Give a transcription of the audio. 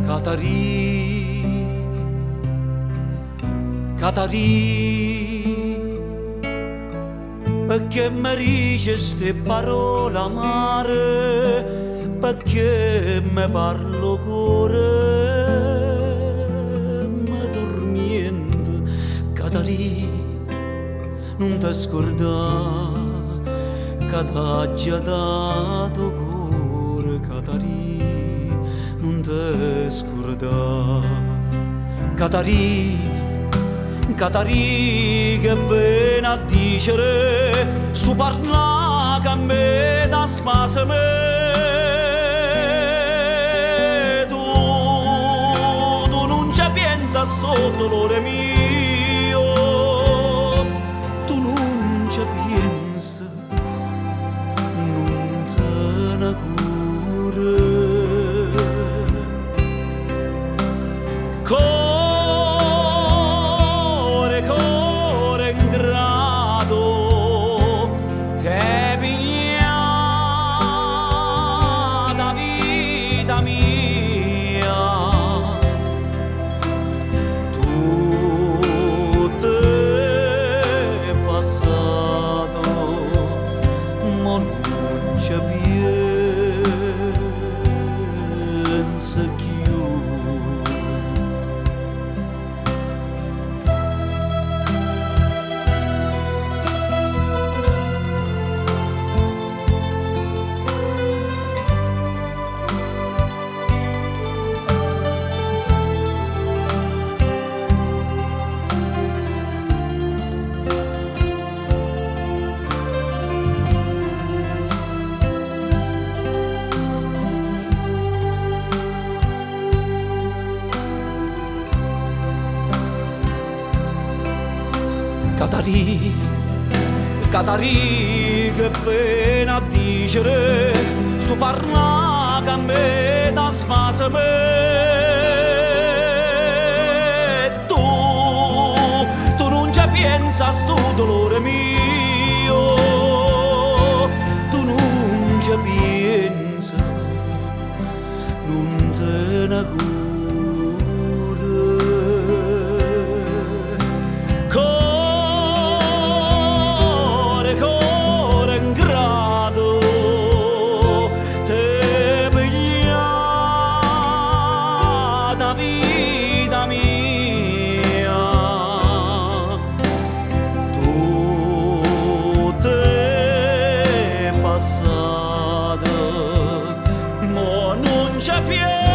Catarì, Catarì, perché mi dice ste parole amare, perché mi parlo cuore, mi dormiendo. Catarì, non ti scordare che t'ha già dato cuore. Catarì, non ti scordare. Catarì, Catarì, che viene a dicere stu parla che a me da spasime. Tu non ci pensa a sto dolore mio, tu non ci pensa, non te ne cura. Vita mia, tutto è passato, ma non c'è pensa più. Catarì, Catarì, che viene a dicere tu parla che a me da spasime. Tu non ci pensa a sto dolore mio, tu non ci pensa, non te ne cura. Vita mia, tutto è passato, ma non c'è più.